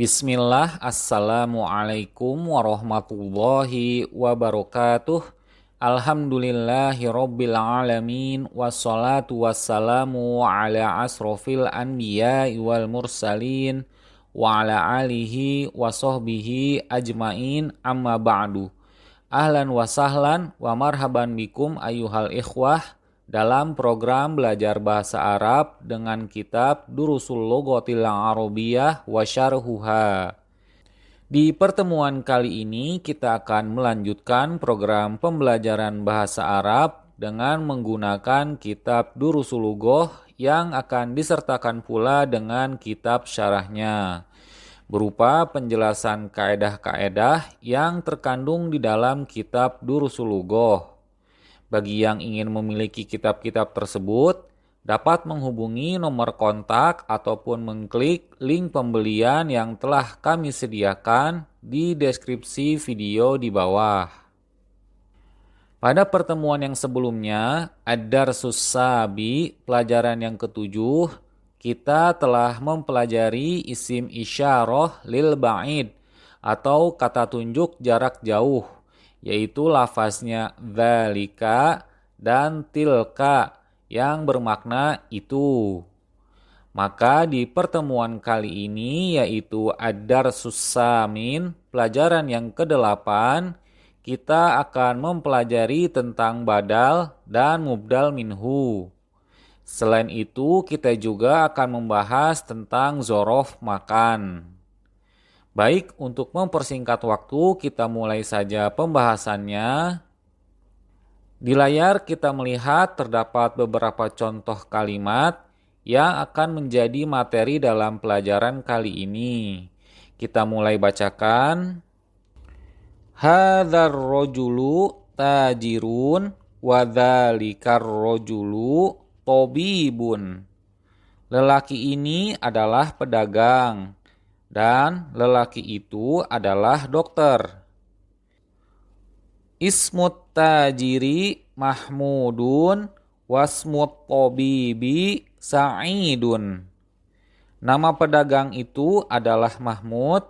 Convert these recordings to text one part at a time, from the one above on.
Bismillah, Assalamualaikum warahmatullahi wabarakatuh. Alhamdulillahi rabbil alamin. Wassalatu wassalamu ala asrofil anbiya wal mursalin. Wa ala alihi wa sahbihi ajmain, amma ba'du. Ahlan wa sahlan wa marhaban bikum ayuhal ikhwah dalam program belajar bahasa Arab dengan kitab Durusul Lughatil Arabiyyah wa Syarhuha. Di pertemuan kali ini kita akan melanjutkan program pembelajaran bahasa Arab dengan menggunakan kitab Durusul Lughah yang akan disertakan pula dengan kitab syarahnya, berupa penjelasan kaedah-kaedah yang terkandung di dalam kitab Durusul Lughah. Bagi yang ingin memiliki kitab-kitab tersebut, dapat menghubungi nomor kontak ataupun mengklik link pembelian yang telah kami sediakan di deskripsi video di bawah. Pada pertemuan yang sebelumnya, Ad-Darsus Sabi, pelajaran yang ketujuh, kita telah mempelajari isim isyarah lil ba'id atau kata tunjuk jarak jauh, yaitu lafaznya dzalika dan tilka yang bermakna itu. Maka di pertemuan kali ini, yaitu Ad-Darsus Samin, pelajaran yang ke-8, kita akan mempelajari tentang badal dan mubdal minhu. Selain itu, kita juga akan membahas tentang zorof makan. Baik, untuk mempersingkat waktu, kita mulai saja pembahasannya. Di layar kita melihat terdapat beberapa contoh kalimat yang akan menjadi materi dalam pelajaran kali ini. Kita mulai bacakan. Hadzal rajulu tajirun wa dzalikar rajulu tabibun. Lelaki ini adalah pedagang dan lelaki itu adalah dokter. Ismut tajiri Mahmudun wasmut tabibi Sa'idun. Nama pedagang itu adalah Mahmud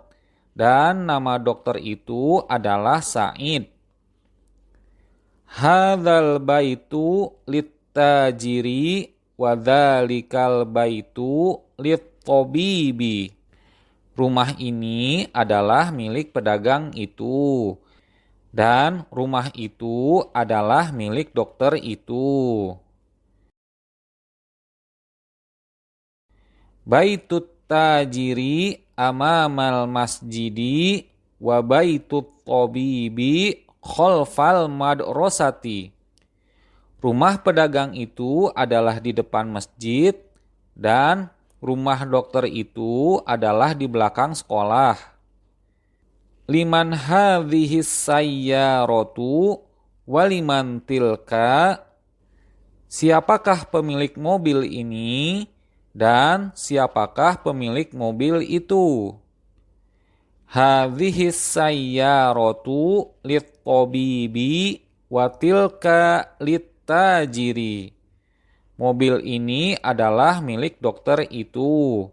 dan nama dokter itu adalah Sa'id. Hadzal baitu lit-tajiri wa dzalikal baitu lit-tabibi. Rumah ini adalah milik pedagang itu, dan rumah itu adalah milik dokter itu. Baitut tajiri amamal masjidi wa baitut tabibi khalfal madrasati. Rumah pedagang itu adalah di depan masjid dan rumah dokter itu adalah di belakang sekolah. Liman hadhis sayyaratu waliman tilka. Siapakah pemilik mobil ini dan siapakah pemilik mobil itu? Hadhis sayyaratu lit-tabibi wa tilka lit-tajiri. Mobil ini adalah milik dokter itu,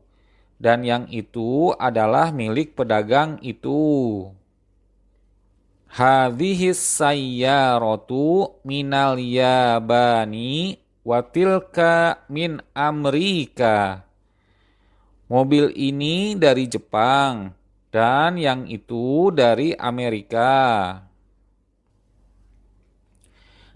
dan yang itu adalah milik pedagang itu. Hadhis sayyaratu minal yabani wa tilka min Amerika. Mobil ini dari Jepang, dan yang itu dari Amerika.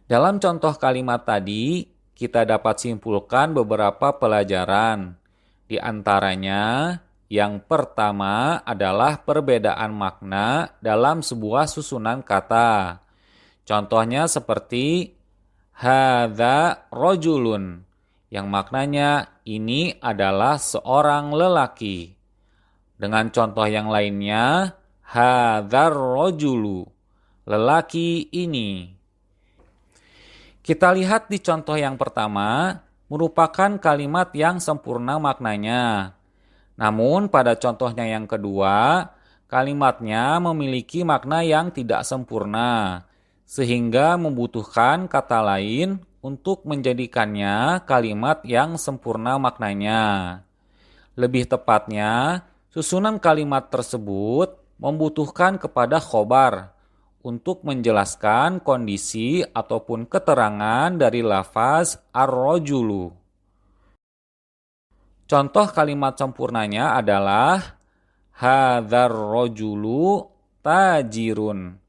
Dalam contoh kalimat tadi, kita dapat simpulkan beberapa pelajaran. Di antaranya, yang pertama adalah perbedaan makna dalam sebuah susunan kata. Contohnya seperti hadza rajulun, yang maknanya ini adalah seorang lelaki. Dengan contoh yang lainnya, hadzar rajulu, lelaki ini. Kita lihat di contoh yang pertama, merupakan kalimat yang sempurna maknanya. Namun pada contohnya yang kedua, kalimatnya memiliki makna yang tidak sempurna, sehingga membutuhkan kata lain untuk menjadikannya kalimat yang sempurna maknanya. Lebih tepatnya, Susunan kalimat tersebut membutuhkan kepada khobar untuk menjelaskan kondisi ataupun keterangan dari lafaz ar-rajulu. Contoh kalimat sempurnanya adalah hadzar rajulu tajirun.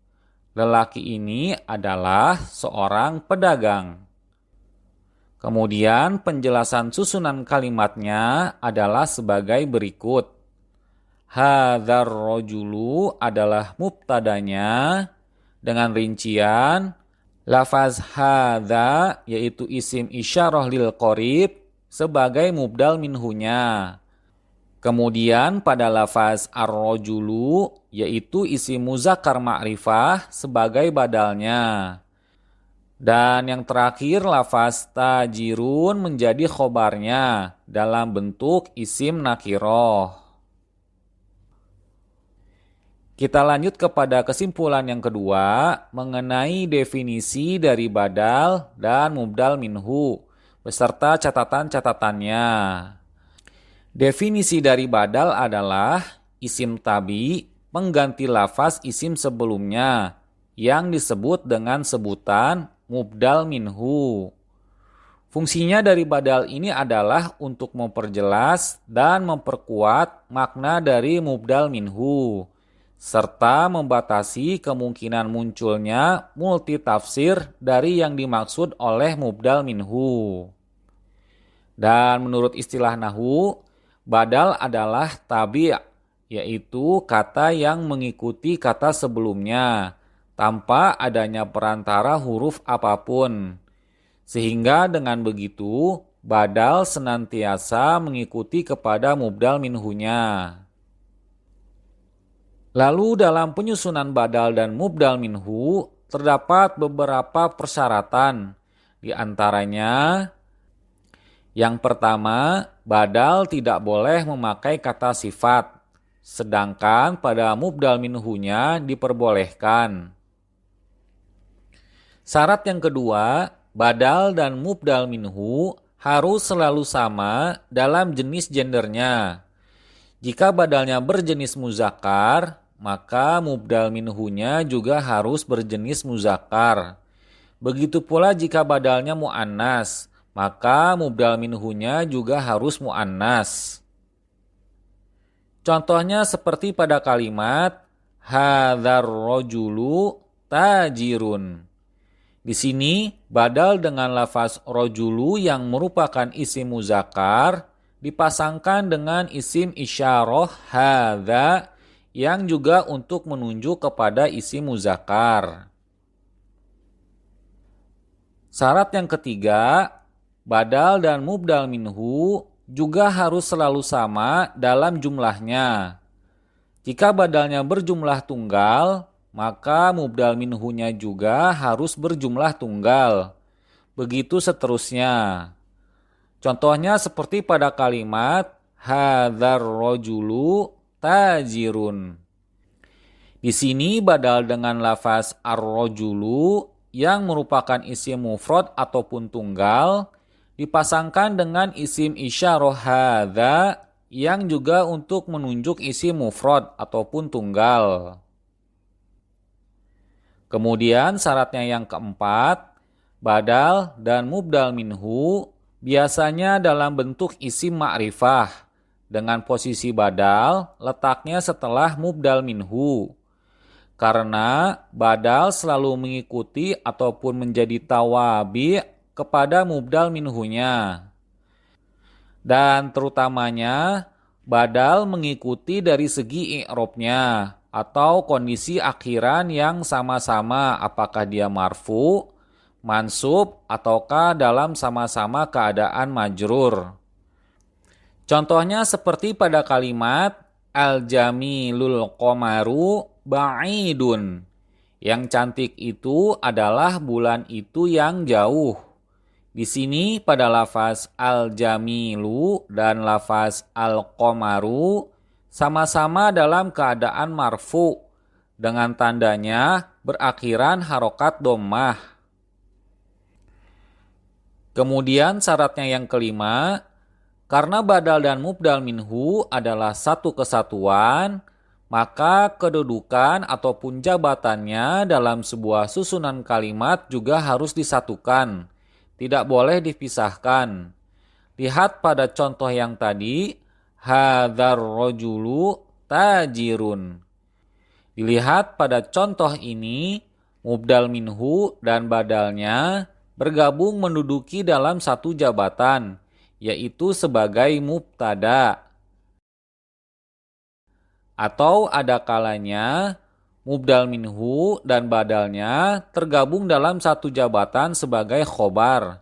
Lelaki ini adalah seorang pedagang. Kemudian penjelasan susunan kalimatnya adalah sebagai berikut. Hadzar rajulu adalah mubtadanya dengan rincian lafaz hadza yaitu isim isyarah lil qarib sebagai mubdal minhunya. Kemudian pada lafaz ar-rajulu yaitu isim muzakkar ma'rifah sebagai badalnya. Dan yang terakhir lafaz tajirun menjadi khobarnya dalam bentuk isim nakiroh. Kita lanjut kepada kesimpulan yang kedua mengenai definisi dari badal dan mubdal minhu beserta catatan-catatannya. Definisi dari badal adalah isim tabi pengganti lafaz isim sebelumnya yang disebut dengan sebutan mubdal minhu. Fungsinya dari badal ini adalah untuk memperjelas dan memperkuat makna dari mubdal minhu, serta membatasi kemungkinan munculnya multitafsir dari yang dimaksud oleh mubdal minhu. Dan menurut istilah nahwu, badal adalah tabi', yaitu kata yang mengikuti kata sebelumnya tanpa adanya perantara huruf apapun. Sehingga dengan begitu, badal senantiasa mengikuti kepada mubdal minhunya. Lalu dalam penyusunan badal dan mubdal minhu terdapat beberapa persyaratan. Di antaranya, yang pertama, badal tidak boleh memakai kata sifat, sedangkan pada mubdal minhunya diperbolehkan. Syarat yang kedua, badal dan mubdal minhu harus selalu sama dalam jenis gendernya. Jika badalnya berjenis muzakkar, maka mubdal minhunya juga harus berjenis muzakkar. Begitu pula jika badalnya muannas, maka mubdal minhunya juga harus muannas. Contohnya seperti pada kalimat hadzar rajulu tajirun. Di sini badal dengan lafaz rajulu yang merupakan isim muzakkar dipasangkan dengan isim isyarah hadza yang juga untuk menunjuk kepada isim muzakkar. Syarat yang ketiga, badal dan mubdal minhu juga harus selalu sama dalam jumlahnya. Jika badalnya berjumlah tunggal, maka mubdal minhunya juga harus berjumlah tunggal. Begitu seterusnya. Contohnya seperti pada kalimat hadzar rajulu tajirun. Di sini badal dengan lafaz ar-rajulu yang merupakan isim mufrad ataupun tunggal dipasangkan dengan isim isyarah hadza yang juga untuk menunjuk isim mufrad ataupun tunggal. Kemudian syaratnya yang keempat, badal dan mubdal minhu biasanya dalam bentuk isim ma'rifah dengan posisi badal letaknya setelah mubdal minhu. Karena badal selalu mengikuti ataupun menjadi tawabi kepada mubdal minhunya. Dan terutamanya badal mengikuti dari segi i'robnya atau kondisi akhiran yang sama-sama apakah dia marfu, mansub, ataukah dalam sama-sama keadaan majrur. Contohnya seperti pada kalimat al-jamilul qamaru ba'idun. Yang cantik itu adalah bulan itu yang jauh. Di sini pada lafaz al-jamilu dan lafaz al-qamaru sama-sama dalam keadaan marfu dengan tandanya berakhiran harokat dhammah. Kemudian syaratnya yang kelima, Karena badal dan mubdal minhu adalah satu kesatuan, maka kedudukan ataupun jabatannya dalam sebuah susunan kalimat juga harus disatukan. Tidak boleh dipisahkan. Lihat pada contoh yang tadi, hadzar rajulu tajirun. Dilihat pada contoh ini, mubdal minhu dan badalnya bergabung menduduki dalam satu jabatan, yaitu sebagai mubtada. Atau ada kalanya mubdal minhu dan badalnya tergabung dalam satu jabatan sebagai khobar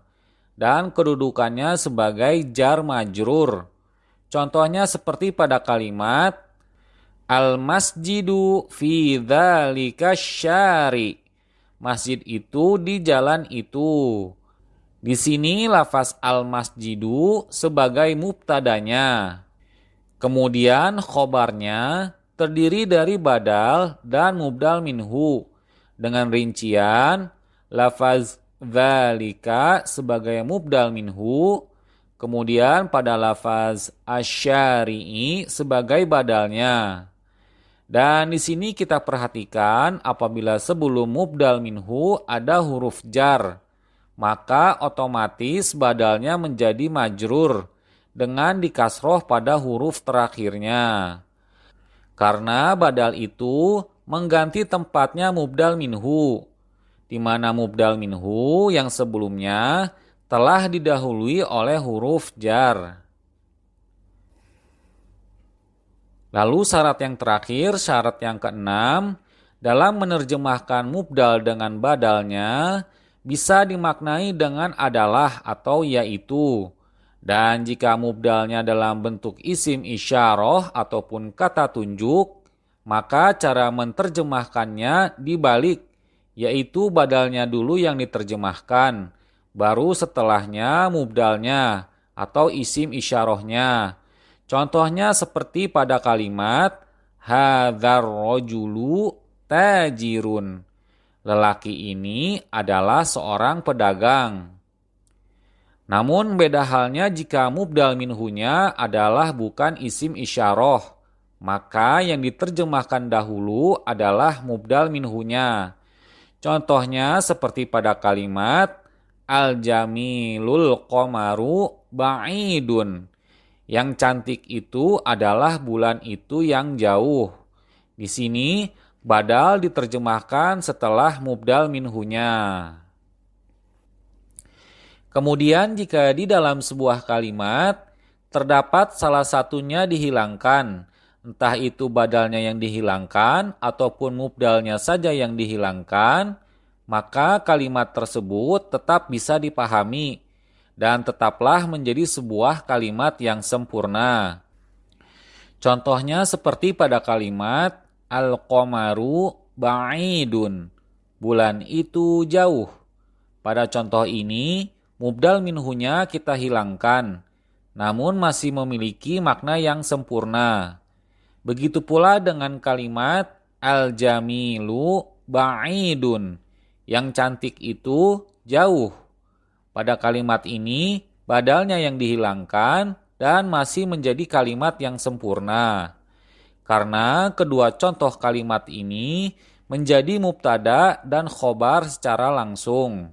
dan kedudukannya sebagai jar majrur. Contohnya seperti pada kalimat al-masjidu fi dzalika syari. Masjid itu di jalan itu. Di sini lafaz al-masjidu sebagai mubtadanya. Kemudian khobarnya terdiri dari badal dan mubdal minhu dengan rincian lafaz dzalika sebagai mubdal minhu, kemudian pada lafaz asyari'i sebagai badalnya. Dan di sini kita perhatikan apabila sebelum mubdal minhu ada huruf jar, maka otomatis badalnya menjadi majrur dengan dikasroh pada huruf terakhirnya. Karena badal itu mengganti tempatnya mubdal minhu, di mana mubdal minhu yang sebelumnya telah didahului oleh huruf jar. Lalu syarat yang terakhir, syarat yang keenam, dalam menerjemahkan mubdal dengan badalnya bisa dimaknai dengan adalah atau yaitu. Dan jika mubdalnya dalam bentuk isim isyarah ataupun kata tunjuk, maka cara menerjemahkannya dibalik, yaitu badalnya dulu yang diterjemahkan, baru setelahnya mubdalnya atau isim isyarahnya. Contohnya seperti pada kalimat hadzar rajulu tajirun. Lelaki ini adalah seorang pedagang. Namun beda halnya jika mubdal minhunya adalah bukan isim isyarah, maka yang diterjemahkan dahulu adalah mubdal minhunya. Contohnya seperti pada kalimat al-jamilul qamaru ba'idun. Yang cantik itu adalah bulan itu yang jauh. Di sini badal diterjemahkan setelah mubdal minhunya. Kemudian jika di dalam sebuah kalimat terdapat salah satunya dihilangkan, entah itu badalnya yang dihilangkan ataupun mubdalnya saja yang dihilangkan, maka kalimat tersebut tetap bisa dipahami dan tetaplah menjadi sebuah kalimat yang sempurna. Contohnya seperti pada kalimat al-qamaru ba'idun, bulan itu jauh. Pada contoh ini, mubdal minhunya kita hilangkan, namun masih memiliki makna yang sempurna. Begitu pula dengan kalimat al-jamilu ba'idun, yang cantik itu jauh. Pada kalimat ini, badalnya yang dihilangkan dan masih menjadi kalimat yang sempurna. Karena kedua contoh kalimat ini menjadi mubtada dan khobar secara langsung.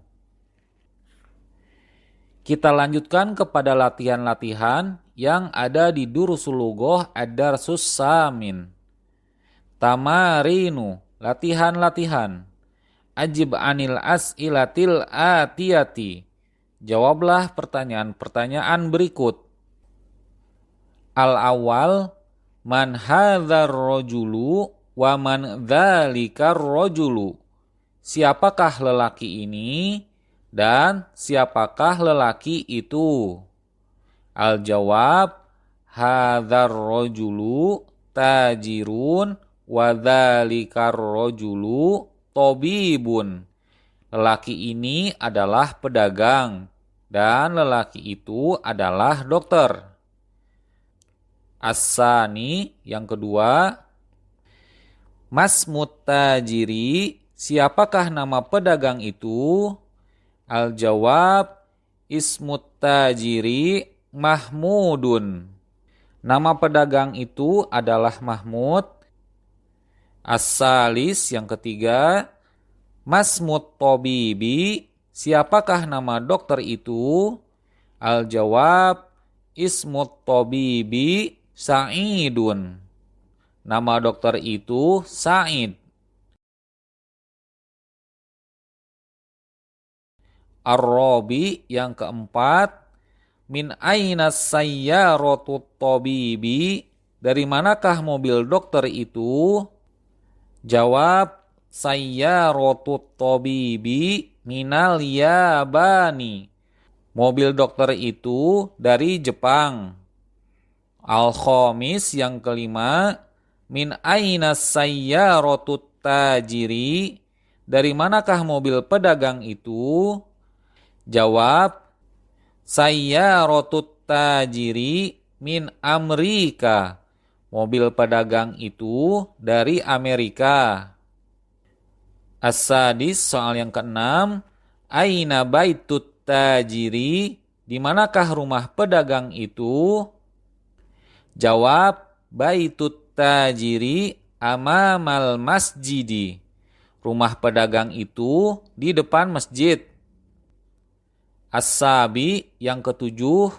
Kita lanjutkan kepada latihan-latihan yang ada di Durusul Lughoh ad-Darsus Samin. Tamarinu, latihan-latihan. Ajib anil as'ilatil atiyati. Jawablah pertanyaan-pertanyaan berikut. Al-awwal, man hadzal rajulu wa man dzalikar rajulu. Siapakah lelaki ini dan siapakah lelaki itu? Al-jawab, hadzal rajulu tajirun wa dzalikar rajulu tabibun. Lelaki ini adalah pedagang dan lelaki itu adalah dokter. As-sani, yang kedua, masmut tajiri, siapakah nama pedagang itu? Al-jawab, ismut tajiri Mahmudun. Nama pedagang itu adalah Mahmud. As-salis yang ketiga, Masmut Tobibi. Siapakah nama dokter itu? Al-jawab, Ismut Tobibi Sa'idun. Nama dokter itu Sa'id. Ar-rabi yang keempat, Min aina sayyaratu tabibi. Dari manakah mobil dokter itu? Jawab, sayyaratu tabibi minal Yabani. Mobil dokter itu dari Jepang. Al-khamis yang kelima, Min aina sayyaratu tajiri. Dari manakah mobil pedagang itu? Jawab, sayyaratu tajiri min Amerika. Mobil pedagang itu dari Amerika. As-sadis soal yang keenam, aina baitut tajiri. Di manakah rumah pedagang itu? Jawab, baitut tajiri amamal masjidi. Rumah pedagang itu di depan masjid. As-sabi yang ketujuh,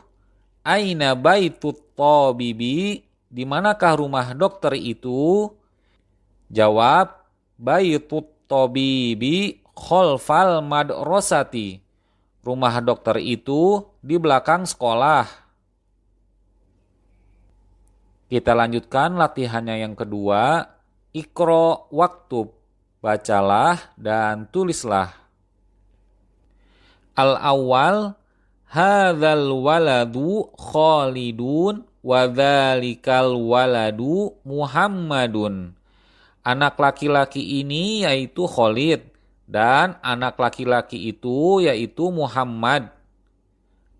aina baitut tabibi. Di manakah rumah dokter itu? Jawab, baitut tabibi khalfal madrasati. Rumah dokter itu di belakang sekolah. Kita lanjutkan latihannya yang kedua. Iqra waktub. Bacalah dan tulislah. Al-awwal, hadzal waladu Khalidun wa dzalikal waladu Muhammadun. Anak laki-laki ini yaitu Khalid dan anak laki-laki itu yaitu Muhammad.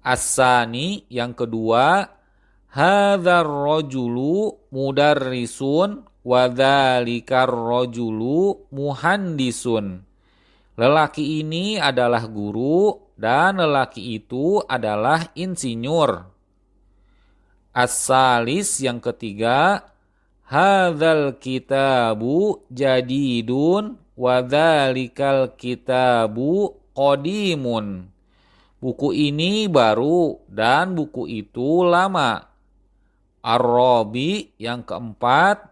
As-sani yang kedua, hadzal rajulu mudarrisun wa dzalikar rajulu muhandisun. Lelaki ini adalah guru dan lelaki itu adalah insinyur. As-salis yang ketiga, hadzal kitabu jadidun wa dzalikal kitabu qadimun. Buku ini baru dan buku itu lama. Ar-rabi yang keempat,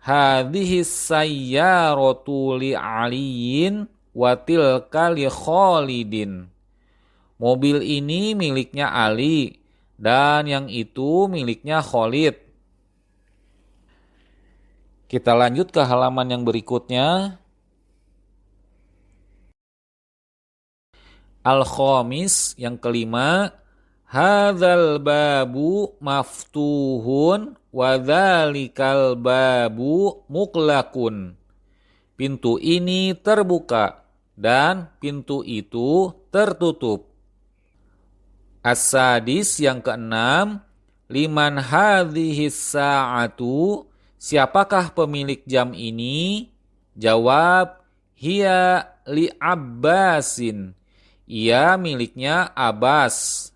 hadhis sayyaratu li aliyin wa tilka li Khalidin. Mobil ini miliknya Ali dan yang itu miliknya Khalid. Kita lanjut ke halaman yang berikutnya. Al-khamis yang kelima, hadzal babu maftuhun wa dzalikal babu muqlaqun. Pintu ini terbuka dan pintu itu tertutup. As-sadis yang keenam, liman hadhis sa'atu. Siapakah pemilik jam ini? Jawab, hiya li Abbasin. Ia miliknya Abbas.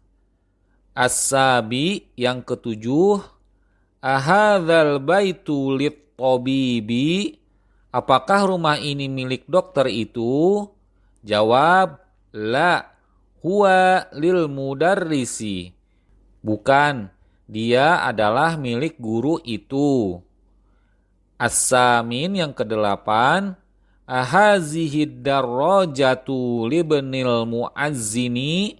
As-sabi yang ketujuh, ahadzal baitu lit tabibi. Apakah rumah ini milik dokter itu? Jawab, la, huwa lil mudarrisi. Bukan, dia adalah milik guru itu. As-samin yang kedelapan, ahazihid darrajatu libnil muazzini.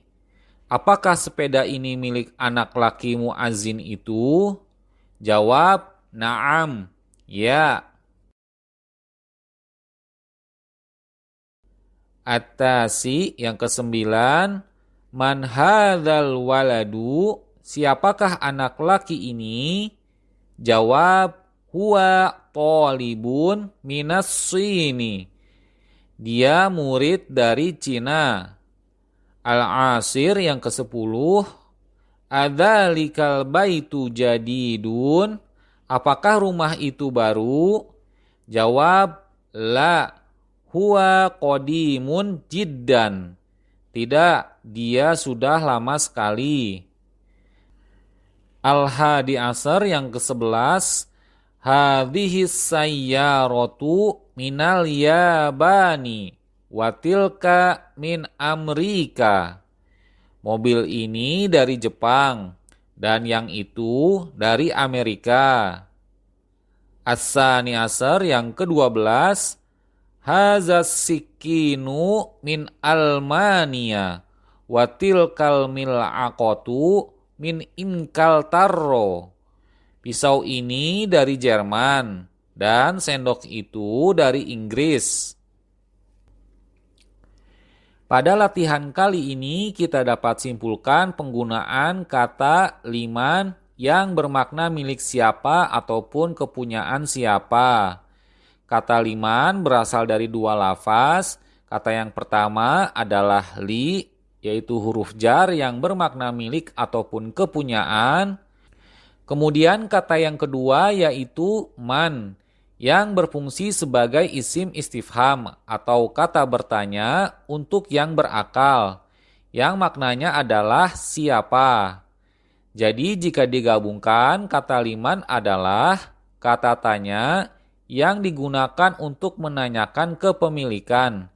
Apakah sepeda ini milik anak laki muazzin itu? Jawab, na'am, ya. At-tasi yang kesembilan, man hadzal waladu. Siapakah anak laki ini? Jawab, huwa talibun minas Sini. Dia murid dari Cina. Al-asir yang ke-10, adzalikal baitu jadidun. Apakah rumah itu baru? Jawab, la, huwa qadimun jiddan. Tidak, dia sudah lama sekali. Al-hadi asar yang ke-11, hadhihi sayyaratu minal yabani watilka min Amerika. Mobil ini dari Jepang dan yang itu dari Amerika. As-sani asar yang ke-12, hazas sikinu min Almania watilkal mil'aqatu min Inkaltarro. Pisau ini dari Jerman dan sendok itu dari Inggris. Pada latihan kali ini kita dapat simpulkan penggunaan kata liman yang bermakna milik siapa ataupun kepunyaan siapa. Kata liman berasal dari dua lafaz. Kata yang pertama adalah li, yaitu huruf jar yang bermakna milik ataupun kepunyaan. Kemudian kata yang kedua yaitu man, yang berfungsi sebagai isim istifham atau kata bertanya untuk yang berakal, yang maknanya adalah siapa. Jadi jika digabungkan, kata liman adalah kata tanya yang digunakan untuk menanyakan kepemilikan.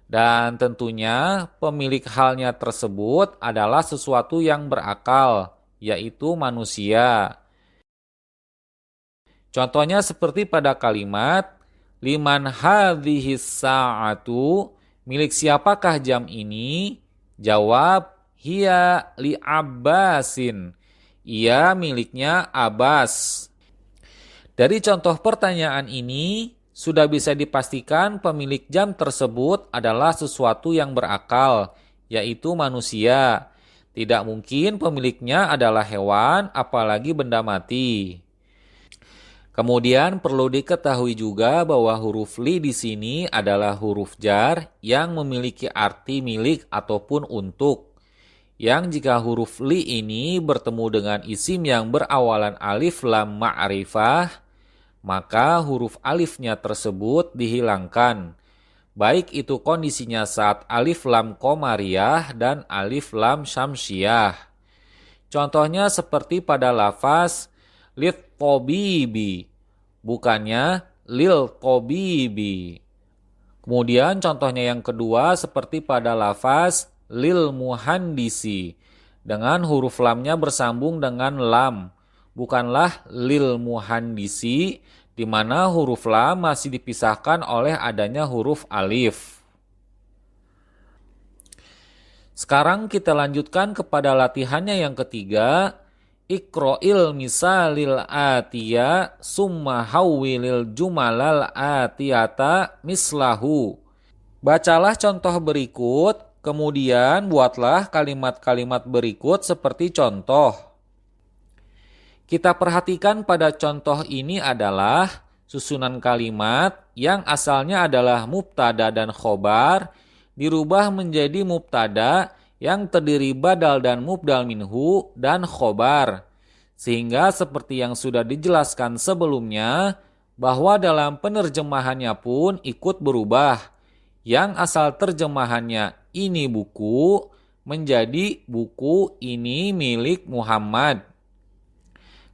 Dan tentunya pemilik halnya tersebut adalah sesuatu yang berakal, yaitu manusia. Contohnya seperti pada kalimat, liman hadhis sa'atu, milik siapakah jam ini? Jawab, hiya li Abbasin. Ia miliknya Abbas. Dari contoh pertanyaan ini, sudah bisa dipastikan pemilik jam tersebut adalah sesuatu yang berakal, yaitu manusia. Tidak mungkin pemiliknya adalah hewan, apalagi benda mati. Kemudian perlu diketahui juga bahwa huruf li di sini adalah huruf jar yang memiliki arti milik ataupun untuk. Yang jika huruf li ini bertemu dengan isim yang berawalan alif lam ma'rifah, maka huruf alifnya tersebut dihilangkan. Baik itu kondisinya saat alif lam qamariyah dan alif lam syamsiyah. Contohnya seperti pada lafaz lit tobibi, bukannya lil tobibi. Kemudian contohnya yang kedua seperti pada lafaz lil muhandisi, dengan huruf lamnya bersambung dengan lam, bukanlah lil muhandisi, di mana huruf lam masih dipisahkan oleh adanya huruf alif. Sekarang kita lanjutkan kepada latihannya yang ketiga. Iqra'il misalil atiya summa hawwilil jumalal atiyata mislahu. Bacalah contoh berikut, kemudian buatlah kalimat-kalimat berikut seperti contoh. Kita perhatikan pada contoh ini adalah susunan kalimat yang asalnya adalah mubtada dan khobar dirubah menjadi mubtada yang terdiri badal dan mubdal minhu dan khobar. Sehingga seperti yang sudah dijelaskan sebelumnya, bahwa dalam penerjemahannya pun ikut berubah. Yang asal terjemahannya ini buku menjadi buku ini milik Muhammad.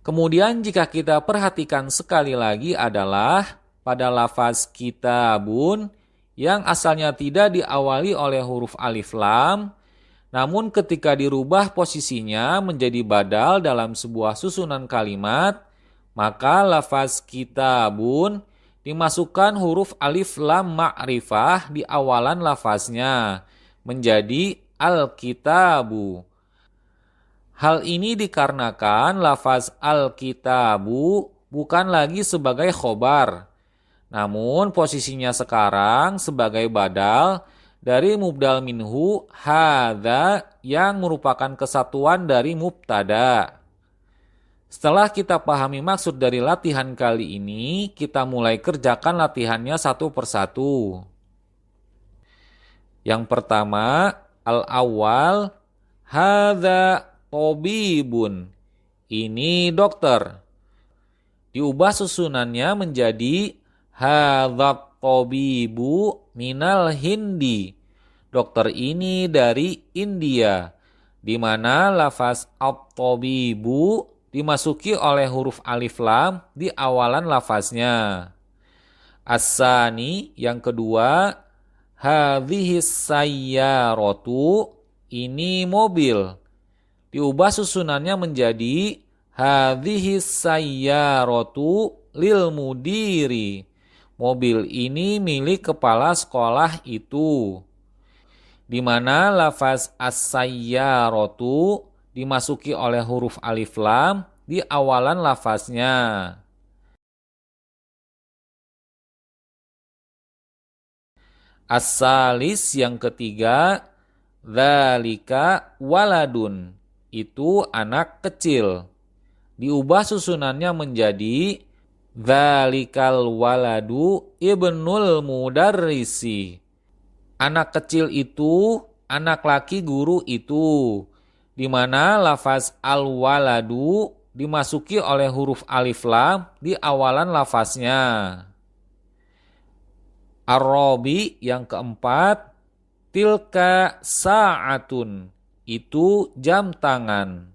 Kemudian jika kita perhatikan sekali lagi adalah pada lafaz kitabun yang asalnya tidak diawali oleh huruf alif lam, namun ketika dirubah posisinya menjadi badal dalam sebuah susunan kalimat, maka lafaz kitabun dimasukkan huruf alif lam ma'rifah di awalan lafaznya menjadi al-kitabu. Hal ini dikarenakan lafaz al-kitabu bukan lagi sebagai khobar, namun posisinya sekarang sebagai badal dari mubdal minhu hadza yang merupakan kesatuan dari mubtada. Setelah kita pahami maksud dari latihan kali ini, kita mulai kerjakan latihannya satu persatu. Yang pertama, al-awwal, hadza tobibun. Ini dokter. Diubah susunannya menjadi hadza tobibu minal hindi. Dokter ini dari India, di mana lafaz at-tobibu dimasuki oleh huruf alif lam di awalan lafaznya. As-sani yang kedua, hadhis sayyaratu, ini mobil. Diubah susunannya menjadi hadhis sayyaratu lil mudiri. Mobil ini milik kepala sekolah itu. Di mana lafaz as-sayyaratu dimasuki oleh huruf alif lam di awalan lafaznya. As-salis yang ketiga, dzalika waladun, itu anak kecil. Diubah susunannya menjadi dzalikal waladu ibnul mudarrisi. Anak kecil itu anak laki guru itu, di mana lafaz al-waladu dimasuki oleh huruf alif lam di awalan lafaznya. Ar-rabi yang keempat, tilka sa'atun, itu jam tangan.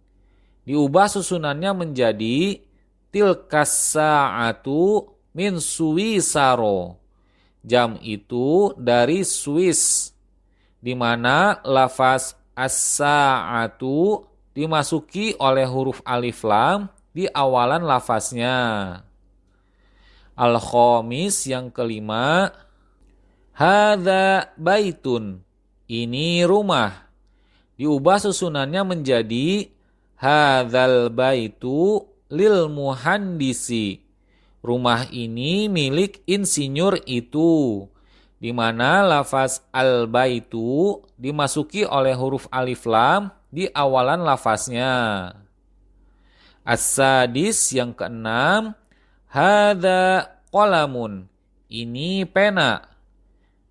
Diubah susunannya menjadi tilka sa'atu min suwisaro. Jam itu dari Swiss, di mana lafaz as-sa'atu dimasuki oleh huruf alif lam di awalan lafaznya. Al-khamis yang kelima, hadza baitun, ini rumah. Diubah susunannya menjadi hadzal baitu lil muhandisi. Rumah ini milik insinyur itu, di mana lafaz al-baitu dimasuki oleh huruf alif lam di awalan lafaznya. As-sadis yang keenam, hadza qalamun, ini pena.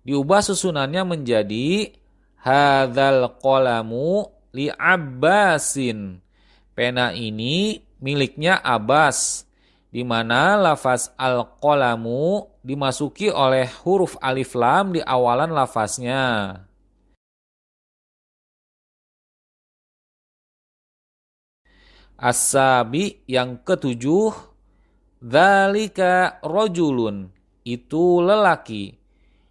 Diubah susunannya menjadi hadzal qalamu li Abbasin. Pena ini miliknya Abbas, di mana lafaz al-qalamu dimasuki oleh huruf alif lam di awalan lafaznya. As-sabi yang ketujuh, dzalika rajulun, itu lelaki.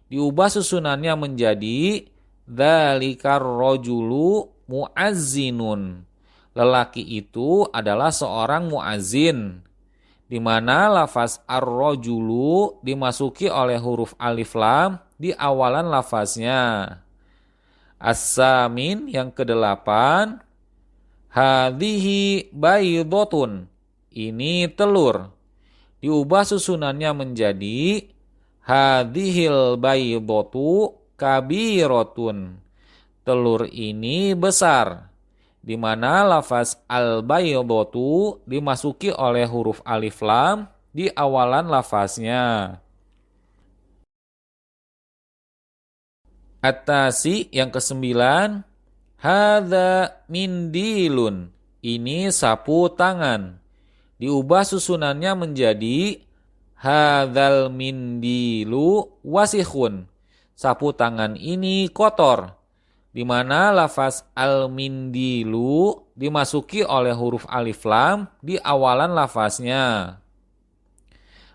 Diubah susunannya menjadi dzalikar rajulu muazzinun. Lelaki itu adalah seorang muazzin, di mana lafaz ar-rajulu dimasuki oleh huruf alif lam di awalan lafaznya. As-samin yang kedelapan, hadhihi baydotun, ini telur. Diubah susunannya menjadi hadhil baydotu kabirotun. Telur ini besar, di mana lafaz al-baydatu dimasuki oleh huruf alif lam di awalan lafaznya. At-tasi yang kesembilan, hadza mindilun, ini sapu tangan. Diubah susunannya menjadi hadzal mindilu wasikhun. Sapu tangan ini kotor, di mana lafaz al-mindilu dimasuki oleh huruf alif lam di awalan lafaznya.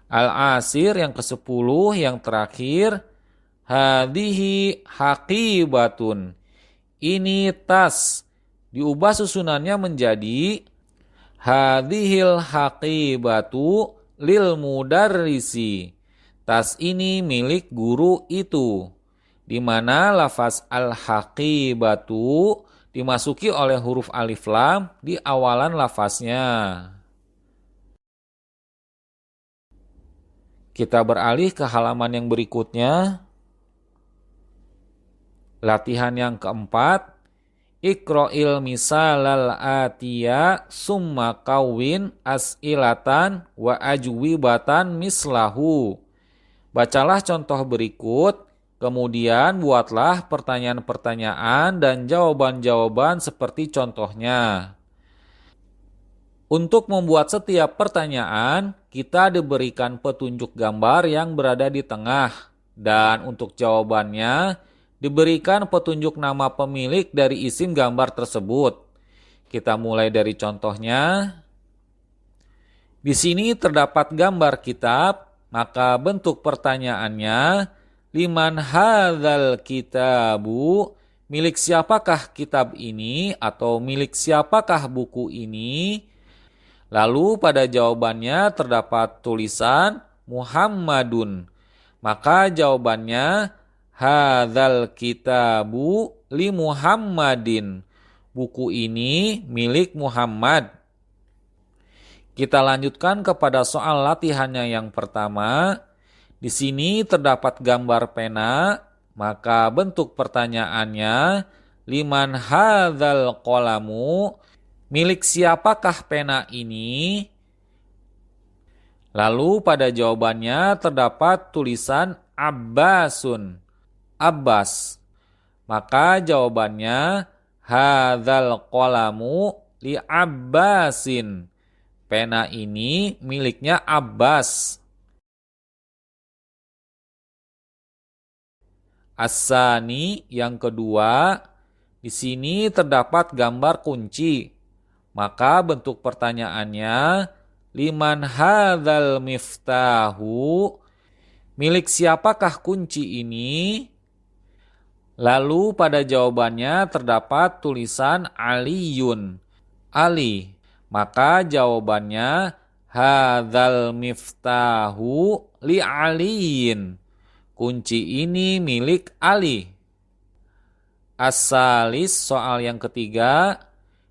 Al-asir yang ke-10 yang terakhir, hadhihi haqibatun, ini tas. Diubah susunannya menjadi hadhil haqibatu lil mudarrisi. Tas ini milik guru itu, di mana lafaz al-haqibatu dimasuki oleh huruf alif lam di awalan lafaznya. Kita beralih ke halaman yang berikutnya. Latihan yang keempat, Iqra'il misalal atiya summa kawin as'ilatan wa ajwibatan mislahu. Bacalah contoh berikut, kemudian buatlah pertanyaan-pertanyaan dan jawaban-jawaban seperti contohnya. Untuk membuat setiap pertanyaan, kita diberikan petunjuk gambar yang berada di tengah. Dan untuk jawabannya, diberikan petunjuk nama pemilik dari isim gambar tersebut. Kita mulai dari contohnya. Di sini terdapat gambar kitab, maka bentuk pertanyaannya, liman hadzal kitabu, milik siapakah kitab ini atau milik siapakah buku ini? Lalu pada jawabannya terdapat tulisan Muhammadun. Maka jawabannya hadzal kitabu li Muhammadin. Buku ini milik Muhammad. Kita lanjutkan kepada soal latihannya yang pertama. Di sini terdapat gambar pena, maka bentuk pertanyaannya, liman hadzal qalamu, milik siapakah pena ini? Lalu pada jawabannya terdapat tulisan Abbasun, Abbas. Maka jawabannya hadzal qalamu li Abbasin. Pena ini miliknya Abbas. As-sani yang kedua, di sini terdapat gambar kunci. Maka bentuk pertanyaannya, liman hadzal miftahu, milik siapakah kunci ini? Lalu pada jawabannya terdapat tulisan Aliyun, Ali. Maka jawabannya hadzal miftahu li aliyin. Kunci ini milik Ali. As-salis soal yang ketiga.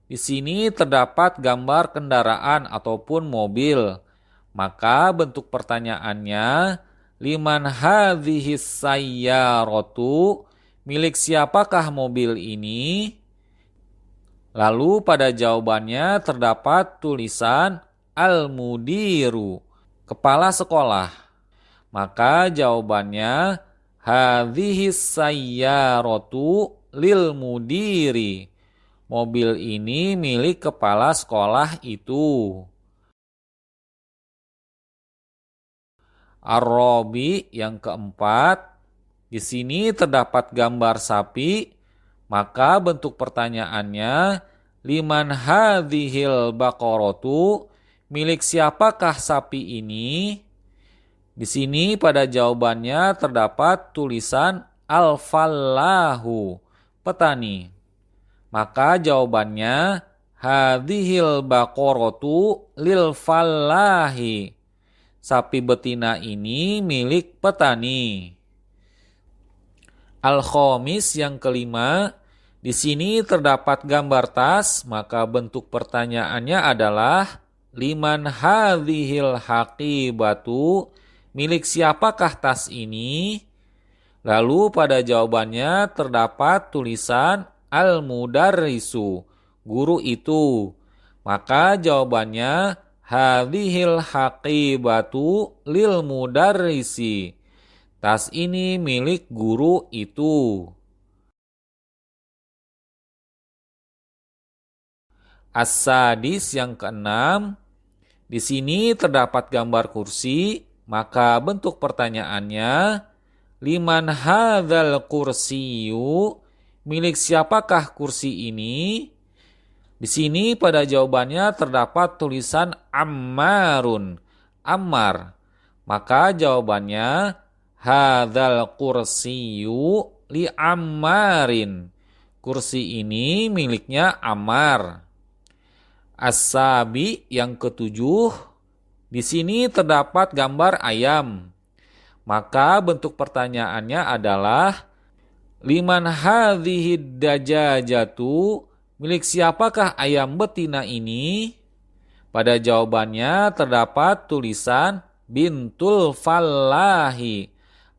Di sini terdapat gambar kendaraan ataupun mobil. Maka bentuk pertanyaannya, liman hadzihis sayyaratu, milik siapakah mobil ini? Lalu pada jawabannya terdapat tulisan al-mudiru, kepala sekolah. Maka jawabannya hadzihis sayyaratu lil mudiri. Mobil ini milik kepala sekolah itu. Ar-rabi yang keempat. Di sini terdapat gambar sapi. Maka bentuk pertanyaannya, liman hadzihil baqaratu, milik siapakah sapi ini? Di sini pada jawabannya terdapat tulisan al-fallahu, petani. Maka jawabannya hadzihil baqaratu lil fallahi. Sapi betina ini milik petani. Al-khamis yang kelima. Di sini terdapat gambar tas, maka bentuk pertanyaannya adalah liman hadzihil haqibatu, milik siapakah tas ini? Lalu pada jawabannya terdapat tulisan al-mudarrisu, guru itu. Maka jawabannya hadzihil haqibatu lil mudarrisi. Tas ini milik guru itu. As-sadis yang keenam. Di sini terdapat gambar kursi, maka bentuk pertanyaannya, liman hadzal kursiyu, milik siapakah kursi ini? Di sini pada jawabannya terdapat tulisan Ammarun, Ammar. Maka jawabannya hadzal kursiyu li Ammarin. Kursi ini miliknya Ammar. As-sabi yang ketujuh. Di sini terdapat gambar ayam. Maka bentuk pertanyaannya adalah liman hadzihid dajajatu, milik siapakah ayam betina ini? Pada jawabannya terdapat tulisan bintul fallahi,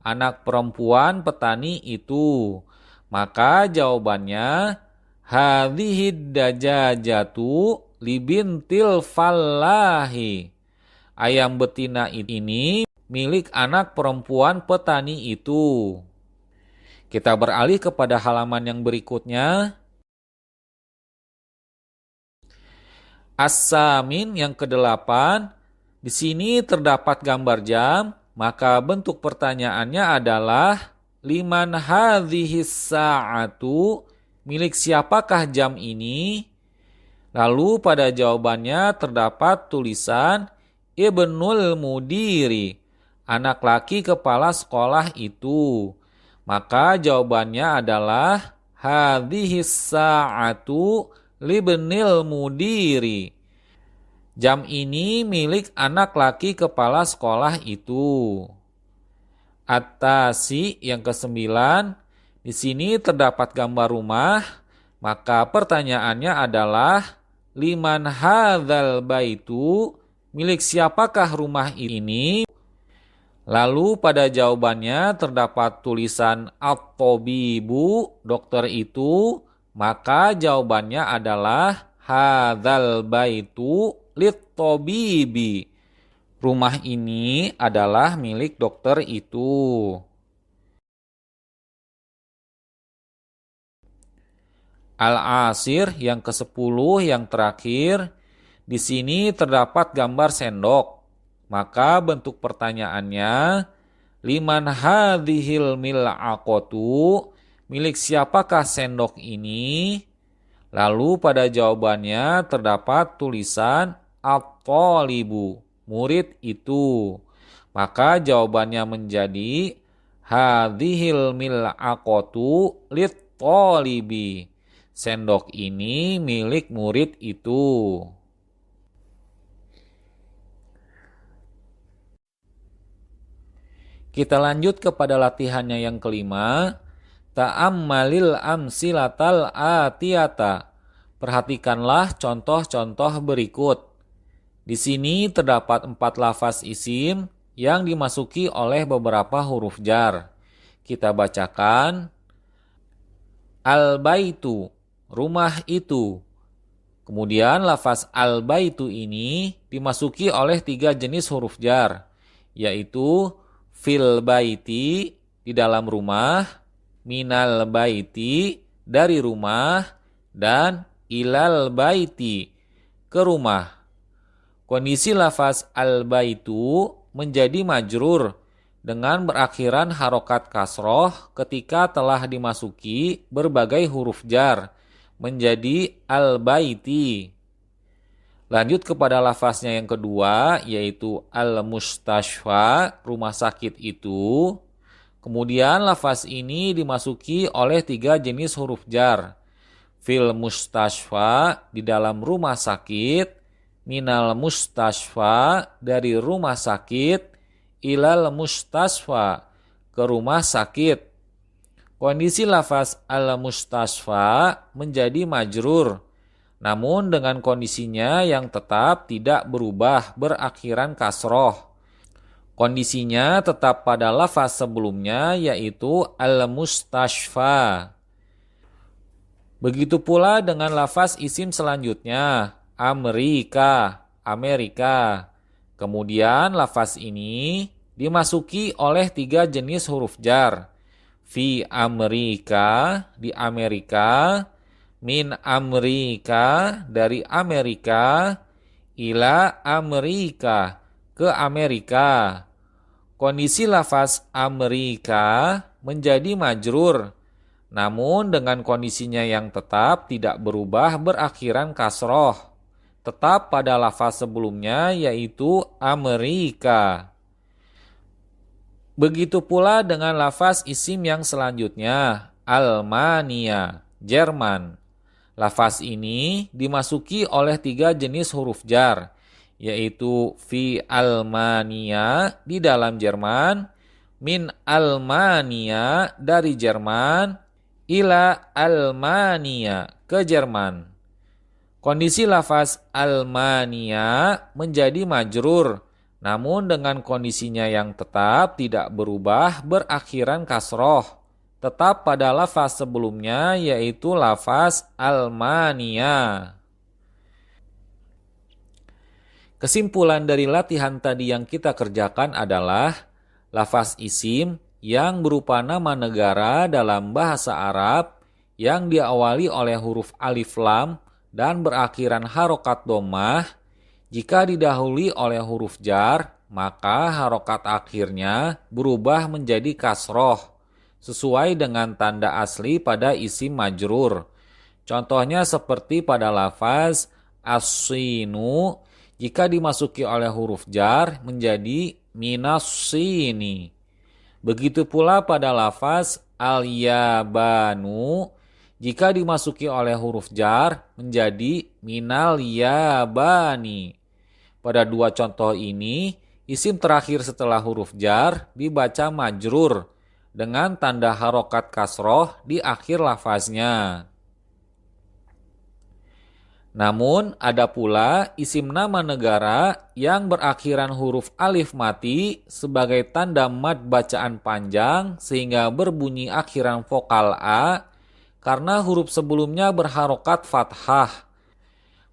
anak perempuan petani itu. Maka jawabannya hadzihid dajajatu libintil fallahi. Ayam betina ini milik anak perempuan petani itu. Kita beralih kepada halaman yang berikutnya. As-samin yang kedelapan. Di sini terdapat gambar jam, maka bentuk pertanyaannya adalah liman hadzihis sa'atu, milik siapakah jam ini? Lalu pada jawabannya terdapat tulisan ibnul mudiri, anak laki kepala sekolah itu. Maka jawabannya adalah hadhis sa'atu libnil mudiri. Jam ini milik anak laki kepala sekolah itu. At-tasi yang kesembilan, di sini terdapat gambar rumah, maka pertanyaannya adalah liman hadzal baitu, milik siapakah rumah ini? Lalu pada jawabannya terdapat tulisan at-tabibu, dokter itu, maka jawabannya adalah hadzal baitu lit-tabibi. Rumah ini adalah milik dokter itu. Al-Asir yang ke-10 yang terakhir, di sini terdapat gambar sendok. Maka bentuk pertanyaannya, liman hadhil mil'aqatu, milik siapakah sendok ini? Lalu pada jawabannya terdapat tulisan at-talibu, murid itu. Maka jawabannya menjadi hadhil mil'aqatu lit-talibi. Sendok ini milik murid itu. Kita lanjut kepada latihannya yang kelima. Ta'ammalil amsilatal atiyata. Perhatikanlah contoh-contoh berikut. Di sini terdapat 4 lafaz isim yang dimasuki oleh beberapa huruf jar. Kita bacakan. Al-baitu, rumah itu. Kemudian lafaz al-baitu ini dimasuki oleh 3 jenis huruf jar, yaitu fil baiti, di dalam rumah, minal baiti, dari rumah, dan ilal baiti, ke rumah. Kondisi lafaz al-baitu menjadi majrur dengan berakhiran harokat kasroh ketika telah dimasuki berbagai huruf jar menjadi al-baiti. Lanjut kepada lafaznya yang kedua, yaitu al-mustashfa, rumah sakit itu. Kemudian lafaz ini dimasuki oleh 3 jenis huruf jar. Fil mustashfa, di dalam rumah sakit. Minal mustashfa, dari rumah sakit. Ilal mustashfa, ke rumah sakit. Kondisi lafaz al-mustashfa menjadi majrur, namun dengan kondisinya yang tetap tidak berubah berakhiran kasroh. Kondisinya tetap pada lafaz sebelumnya, yaitu al-mustashfa. Begitu pula dengan lafaz isim selanjutnya, Amerika, Amerika. Kemudian lafaz ini dimasuki oleh 3 jenis huruf jar. Fi Amerika, di Amerika. Min Amerika, dari Amerika. Ila Amerika, ke Amerika. Kondisi lafaz Amerika menjadi majrur, namun dengan kondisinya yang tetap tidak berubah berakhiran kasroh, tetap pada lafaz sebelumnya, yaitu Amerika. Begitu pula dengan lafaz isim yang selanjutnya, Almania, Jerman. Lafaz ini dimasuki oleh 3 jenis huruf jar, yaitu fi Almania, di dalam Jerman, min Almania, dari Jerman, ila Almania, ke Jerman. Kondisi lafaz Almania menjadi majrur, namun dengan kondisinya yang tetap tidak berubah berakhiran kasroh, tetap pada lafaz sebelumnya, yaitu lafaz Almania. Kesimpulan dari latihan tadi yang kita kerjakan adalah lafaz isim yang berupa nama negara dalam bahasa Arab yang diawali oleh huruf alif lam dan berakhiran harokat dhammah. Jika didahului oleh huruf jar, maka harokat akhirnya berubah menjadi kasroh sesuai dengan tanda asli pada isim majrur. Contohnya seperti pada lafaz as-sinu Jika dimasuki oleh huruf jar menjadi minassini. Begitu pula pada lafaz al-yabanu, jika dimasuki oleh huruf jar menjadi minal yabani. Pada dua contoh ini, isim terakhir setelah huruf jar dibaca majrur dengan tanda harokat kasroh di akhir lafaznya. Namun ada pula isim nama negara yang berakhiran huruf alif mati sebagai tanda mad bacaan panjang sehingga berbunyi akhiran vokal A karena huruf sebelumnya berharokat fathah.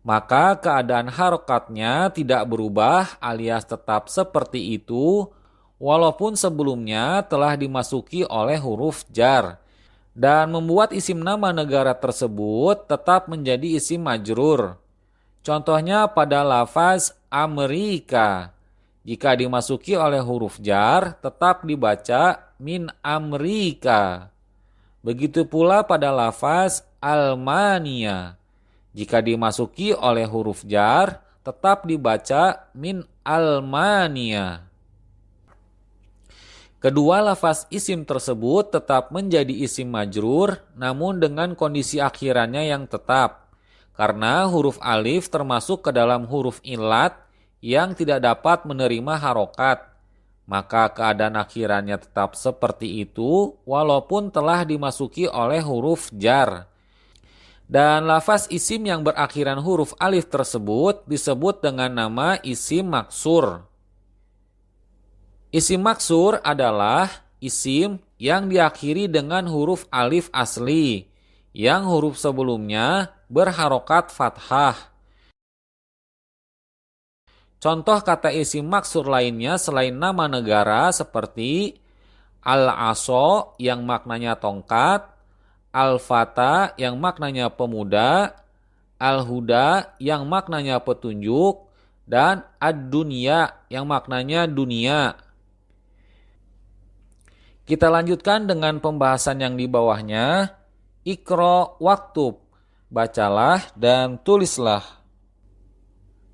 Maka keadaan harokatnya tidak berubah alias tetap seperti itu walaupun sebelumnya telah dimasuki oleh huruf jar. Dan membuat isim nama negara tersebut tetap menjadi isim majrur. Contohnya pada lafaz Amerika. Jika dimasuki oleh huruf jar, tetap dibaca min Amerika. Begitu pula pada lafaz Almania. Jika dimasuki oleh huruf jar, tetap dibaca min Almania. Kedua lafaz isim tersebut tetap menjadi isim majrur namun dengan kondisi akhirannya yang tetap. Karena huruf alif termasuk ke dalam huruf illat yang tidak dapat menerima harokat. Maka keadaan akhirannya tetap seperti itu walaupun telah dimasuki oleh huruf jar. Dan lafaz isim yang berakhiran huruf alif tersebut disebut dengan nama isim maksur. Isim maksur adalah isim yang diakhiri dengan huruf alif asli, yang huruf sebelumnya berharokat fathah. Contoh kata isim maksur lainnya selain nama negara seperti al-aso yang maknanya tongkat, al-fata yang maknanya pemuda, al-huda yang maknanya petunjuk, dan ad-dunya yang maknanya dunia. Kita lanjutkan dengan pembahasan yang di bawahnya. Iqra waktub, bacalah dan tulislah.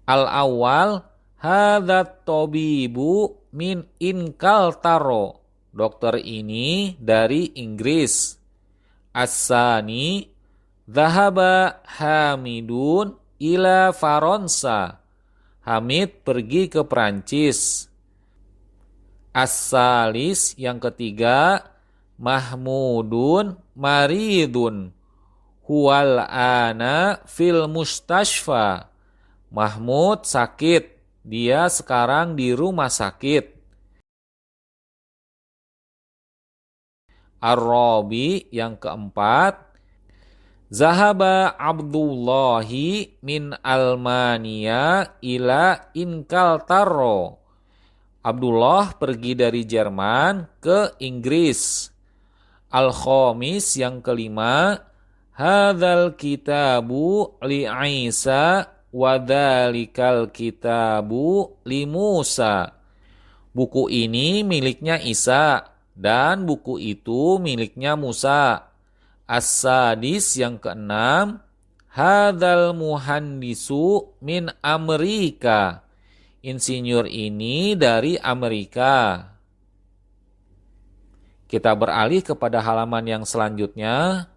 Al-awwal, hadzat tabibu min Inkaltaro. Dokter ini dari Inggris. As-sani, dhahaba Hamidun ila Faransa. Hamid pergi ke Perancis. As-salis yang ketiga, Mahmudun maridun huwal ana fil mustashfa. Mahmud sakit, dia sekarang di rumah sakit. Ar-rabi yang keempat, Zahaba Abdullahi min Almania ila Inkaltaro. Abdullah pergi dari Jerman ke Inggris. Al-Khamis yang kelima, hadzal kitabu li Isa wa dzalikal kitabu li Musa. Buku ini miliknya Isa dan buku itu miliknya Musa. As-sadis yang keenam, hadzal muhandisu min Amerika. Insinyur ini dari Amerika. Kita beralih kepada halaman yang selanjutnya.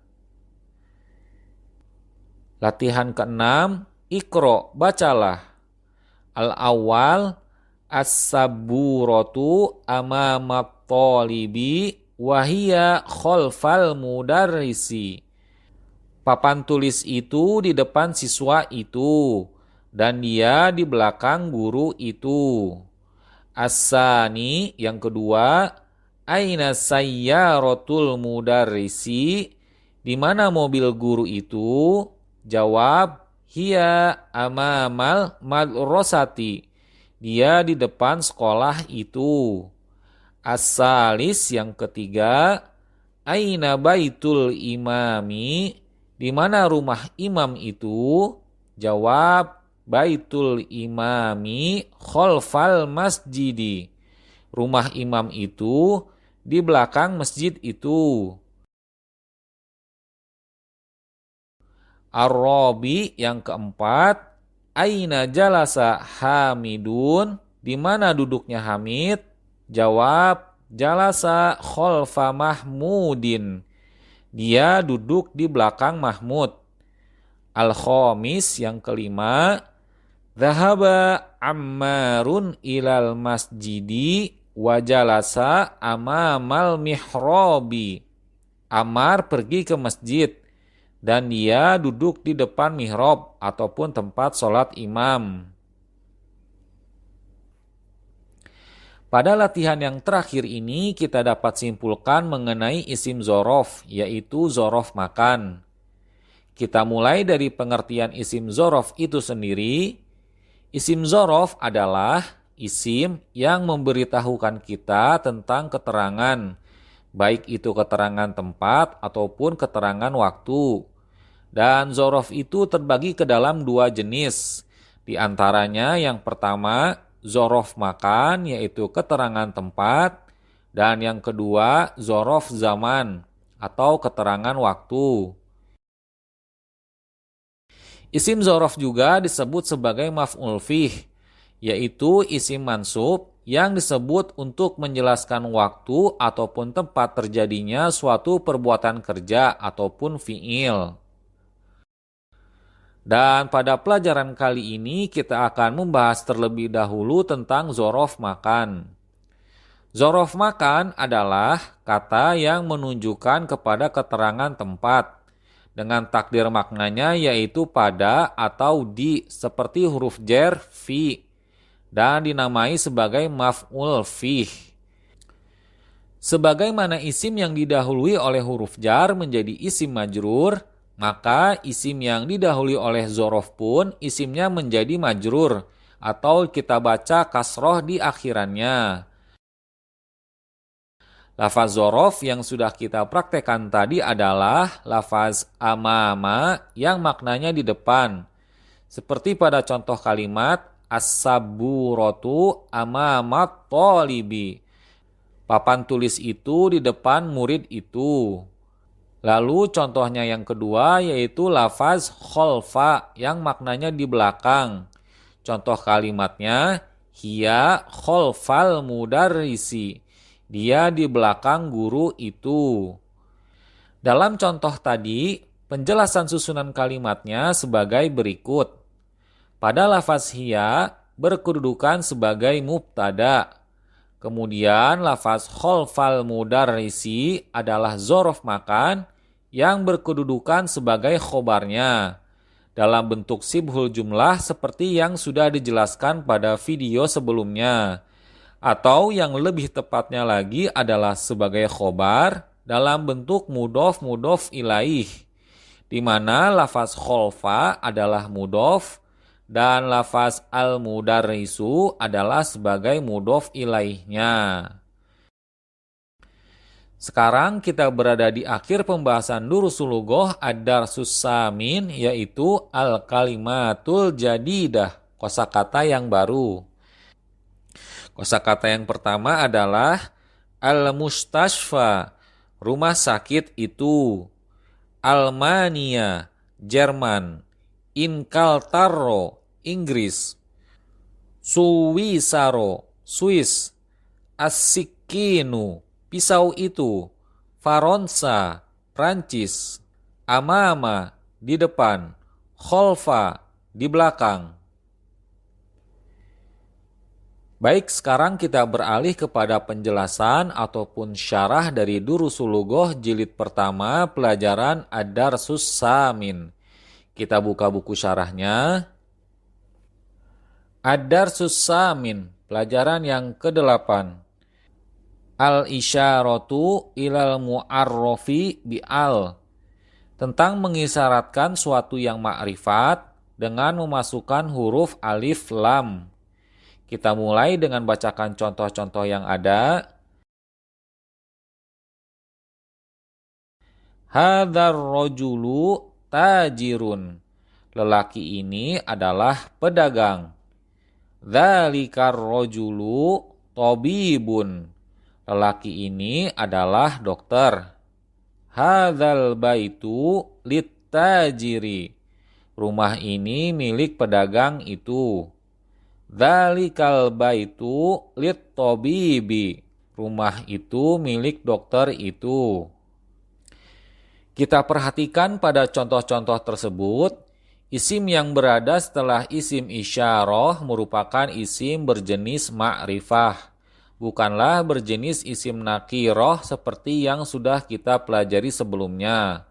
Latihan ke-6, Iqra, bacalah. Al-awwal, as-saburatu amamat talibi wahia khalfal mudarrisi. Papan tulis itu di depan siswa itu dan dia di belakang guru itu. As-sani yang kedua, aina sayyaratul mudarrisi, di mana mobil guru itu? Jawab, hiya amamal madrasati, dia di depan sekolah itu. As-salis yang ketiga, aina baitul imami, di mana rumah imam itu? Jawab, baitul imami khalfal masjidi, rumah imam itu di belakang masjid itu. Ar-rabi yang keempat, Aina jalasa Hamidun? Di mana duduknya Hamid? Jawab, jalasa khalfa Mahmudin. Dia duduk di belakang Mahmud. Al-Khamis, yang kelima, Dhahaba Ammarun ilal masjidi wa jalasa amamal mihrabi. Ammar pergi ke masjid dan dia duduk di depan mihrab ataupun tempat sholat imam. Pada latihan yang terakhir ini kita dapat simpulkan mengenai isim zorof, yaitu zorof makan. Kita mulai dari pengertian isim zorof itu sendiri. Isim zorof adalah isim yang memberitahukan kita tentang keterangan, baik itu keterangan tempat ataupun keterangan waktu. Dan zorof itu terbagi ke dalam dua jenis. Di antaranya yang pertama, zorof makan, yaitu keterangan tempat. Dan yang kedua, zorof zaman atau keterangan waktu. Isim zorof juga disebut sebagai maf'ul fih, yaitu isim mansub yang disebut untuk menjelaskan waktu ataupun tempat terjadinya suatu perbuatan kerja ataupun fi'il. Dan pada pelajaran kali ini kita akan membahas terlebih dahulu tentang zorof makan. Zorof makan adalah kata yang menunjukkan kepada keterangan tempat dengan takdir maknanya yaitu pada atau di, seperti huruf jar fi, dan dinamai sebagai maf'ul fih. Sebagaimana isim yang didahului oleh huruf jar menjadi isim majrur, maka isim yang didahului oleh zorof pun isimnya menjadi majrur atau kita baca kasroh di akhirannya. Lafaz zorof yang sudah kita praktekkan tadi adalah lafaz amama yang maknanya di depan. Seperti pada contoh kalimat as-saburatu amamat tolibi. Papan tulis itu di depan murid itu. Lalu contohnya yang kedua yaitu lafaz kholfa yang maknanya di belakang. Contoh kalimatnya hiya kholfal mudarrisi. Dia di belakang guru itu. Dalam contoh tadi, penjelasan susunan kalimatnya sebagai berikut. Pada lafaz hiya berkedudukan sebagai mubtada. Kemudian lafaz kholfal mudarrisi adalah zorof makan yang berkedudukan sebagai khobarnya dalam bentuk sibhul jumlah seperti yang sudah dijelaskan pada video sebelumnya. Atau yang lebih tepatnya lagi adalah sebagai khobar dalam bentuk mudhof ilaih, di mana lafaz kholfa adalah mudhof dan lafaz al-mudarrisu adalah sebagai mudhof ilaihnya. Sekarang kita berada di akhir pembahasan durusul lughoh ad-darsus samin, yaitu al-kalimatul jadidah, kosakata yang baru. Kosakata yang pertama adalah al-mustashfa, rumah sakit itu. Almania, Jerman. Inkaltaro, Inggris. Suwisaro, Swiss. As-sikinu, pisau itu. Faronsa, Prancis. Amama, di depan. Kholfa, di belakang. Baik, sekarang kita beralih kepada penjelasan ataupun syarah dari Durusul Lughoh jilid pertama pelajaran Ad-Darsus Samin. Kita buka buku syarahnya. Ad-Darsus Samin, pelajaran yang ke-8. Al-isyaratu ilal mu'arrofi bi'al. Tentang mengisyaratkan suatu yang ma'rifat dengan memasukkan huruf alif lam. Kita mulai dengan bacakan contoh-contoh yang ada. Hadzal rajulu tajirun. Lelaki ini adalah pedagang. Dzalikar rajulu tabibun. Lelaki ini adalah dokter. Hadzal baitu littajiri. Rumah ini milik pedagang itu. Dzalikal baitu lit-tabibi. Rumah itu milik dokter itu. Kita perhatikan pada contoh-contoh tersebut, isim yang berada setelah isim isyarah merupakan isim berjenis ma'rifah, bukanlah berjenis isim nakirah seperti yang sudah kita pelajari sebelumnya.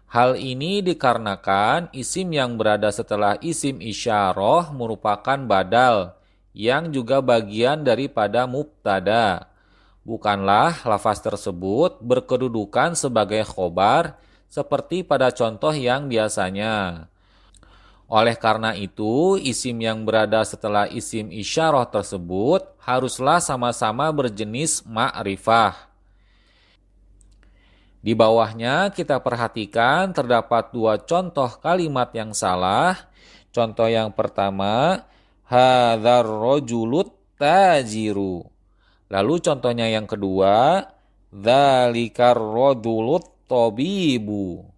Hal ini dikarenakan isim yang berada setelah isim isyarah merupakan badal, yang juga bagian daripada mubtada. Bukanlah lafaz tersebut berkedudukan sebagai khobar seperti pada contoh yang biasanya. Oleh karena itu, isim yang berada setelah isim isyarah tersebut haruslah sama-sama berjenis ma'rifah. Di bawahnya kita perhatikan terdapat dua contoh kalimat yang salah. Contoh yang pertama, hadzal rajulut tajiru. Lalu contohnya yang kedua, dzalikar rajulut tabibu.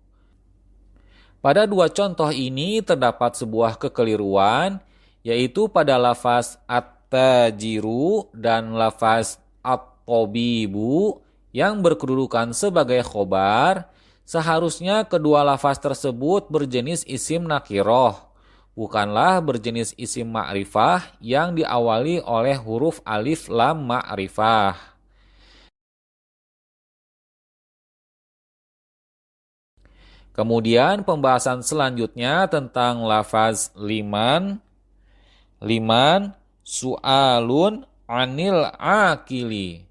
Pada dua contoh ini terdapat sebuah kekeliruan, yaitu pada lafaz at-tajiru dan lafaz at-tabibu yang berkedudukan sebagai khobar. Seharusnya kedua lafaz tersebut berjenis isim nakirah, bukanlah berjenis isim ma'rifah yang diawali oleh huruf alif lam ma'rifah. Kemudian pembahasan selanjutnya tentang lafaz liman. Liman su'alun anil akili.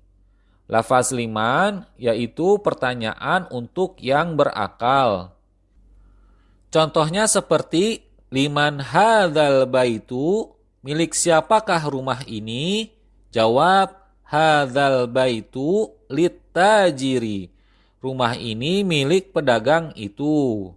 Lafaz liman yaitu pertanyaan untuk yang berakal. Contohnya seperti liman hadzal baitu, milik siapakah rumah ini? Jawab, hadzal baitu litajiri. Rumah ini milik pedagang itu.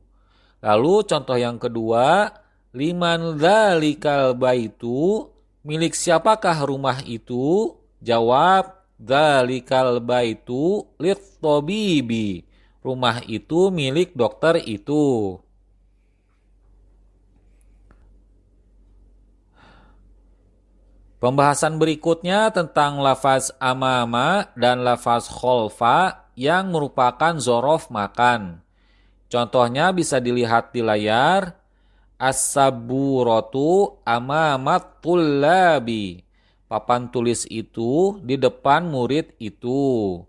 Lalu contoh yang kedua, liman dzalikal baitu, milik siapakah rumah itu? Jawab, dzalikal baitu lit-tabibi. Rumah itu milik dokter itu. Pembahasan berikutnya tentang lafaz amama dan lafaz kholfa yang merupakan zorof makan. Contohnya bisa dilihat di layar. As-saburatu amamat tullabi. Papan tulis itu di depan murid itu.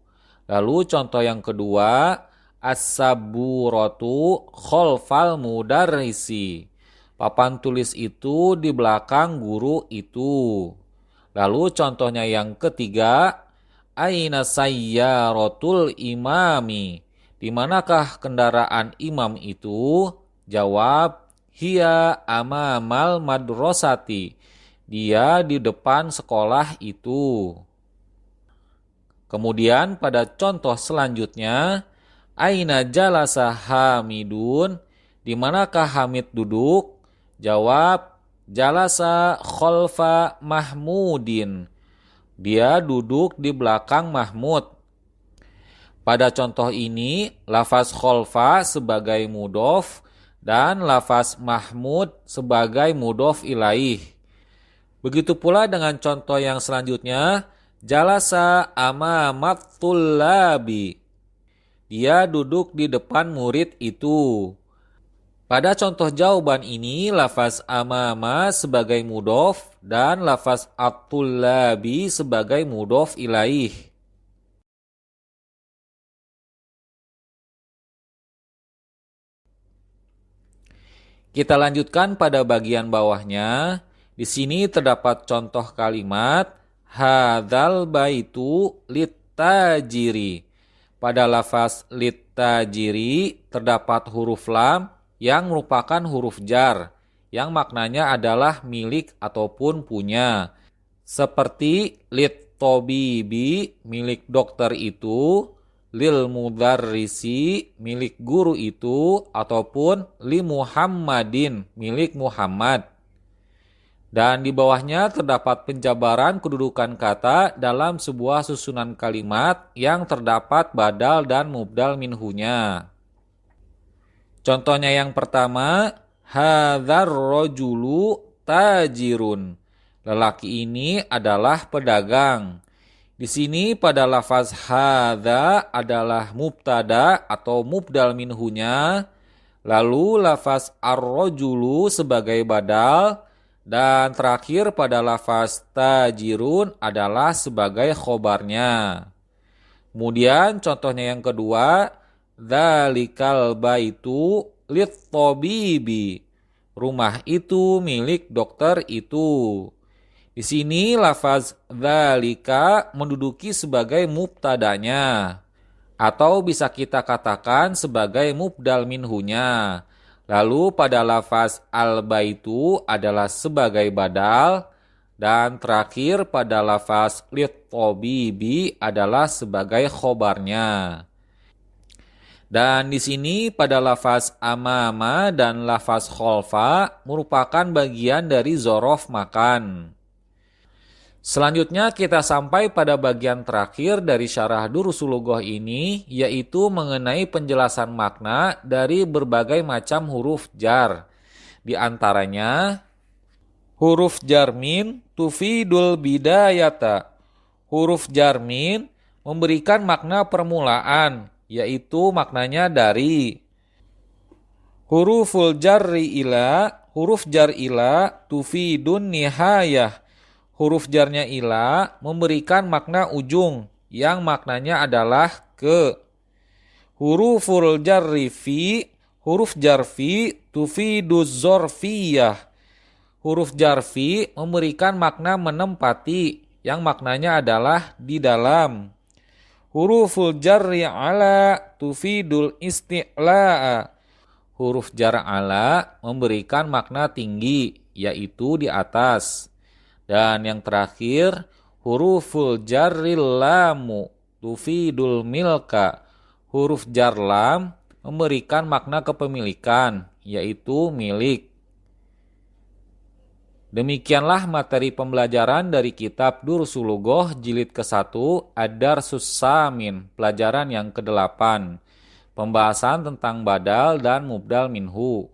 Lalu contoh yang kedua, as-saburatu kholfal mudarrisi. Papan tulis itu di belakang guru itu. Lalu contohnya yang ketiga, aina sayyaratul imami. Di manakah kendaraan imam itu? Jawab, hiya amamal madrasati. Dia di depan sekolah itu. Kemudian pada contoh selanjutnya, aina jalasa Hamidun. Di manakah Hamid duduk? Jawab, jalasa khalfa Mahmudin. Dia duduk di belakang Mahmud. Pada contoh ini, lafaz khalfa sebagai mudhof dan lafaz Mahmud sebagai mudhof ilaih. Begitu pula dengan contoh yang selanjutnya, jalasa amamat tullabi. Dia duduk di depan murid itu. Pada contoh jawaban ini, lafaz amama sebagai mudhof dan lafaz at-tullabi sebagai mudhof ilaih. Kita lanjutkan pada bagian bawahnya. Di sini terdapat contoh kalimat hadzal baitu litajiri. Pada lafaz litajiri terdapat huruf lam yang merupakan huruf jar, yang maknanya adalah milik ataupun punya. Seperti lit-tabibi, milik dokter itu, lil mudarrisi, milik guru itu, ataupun li Muhammadin, milik Muhammad. Dan di bawahnya terdapat penjabaran kedudukan kata dalam sebuah susunan kalimat yang terdapat badal dan mubdal minhunya. Contohnya yang pertama, hadzar rajulu tajirun. Lelaki ini adalah pedagang. Di sini pada lafaz hadza adalah mubtada atau mubdal minhunya, lalu lafaz ar-rajulu sebagai badal, dan terakhir pada lafaz tajirun adalah sebagai khobarnya. Kemudian contohnya yang kedua, dzalikal baitu lit-tabibi. Rumah itu milik dokter itu. Di sini lafaz dzalika menduduki sebagai mubtadanya, atau bisa kita katakan sebagai mubdal minhunya. Lalu pada lafaz al-baitu adalah sebagai badal, dan terakhir pada lafaz lit-tabibi adalah sebagai khobarnya. Dan di sini pada lafaz amama dan lafaz kholfa merupakan bagian dari zorof makan. Selanjutnya kita sampai pada bagian terakhir dari syarah Durusul Lugah ini, yaitu mengenai penjelasan makna dari berbagai macam huruf jar. Di antaranya, huruf jarmin tufidul bidayata. Huruf jarmin memberikan makna permulaan, yaitu maknanya dari. Huruful jarri ila, huruf jar ila tufidun nihayah. Huruf jarnya ila memberikan makna ujung yang maknanya adalah ke. Huruful jarri fi, huruf jar fi tufiduz zorfiyah. Huruf jar fi memberikan makna menempati yang maknanya adalah di dalam. Huruful jarri ala tufidul isti'la'a. Huruf jar ala memberikan makna tinggi, yaitu di atas. Dan yang terakhir, huruful jarril lamu tufidul milka. Huruf jar lam memberikan makna kepemilikan, yaitu milik. Demikianlah materi pembelajaran dari kitab Durusul Lugah jilid ke-1 Ad-Darsus Samin, pelajaran yang ke-8. Pembahasan tentang badal dan mubdal minhu.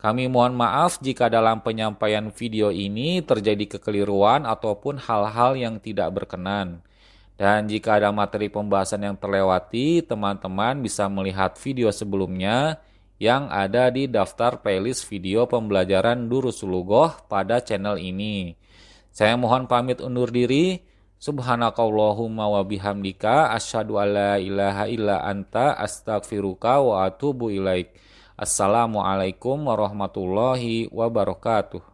Kami mohon maaf jika dalam penyampaian video ini terjadi kekeliruan ataupun hal-hal yang tidak berkenan. Dan jika ada materi pembahasan yang terlewati, teman-teman bisa melihat video sebelumnya yang ada di daftar playlist video pembelajaran Durusul Lugah pada channel ini. Saya mohon pamit undur diri. Subhanakallahumma wa bihamdika asyhadu alla ilaha illa anta astaghfiruka wa atubu ilaik. Assalamualaikum warahmatullahi wabarakatuh.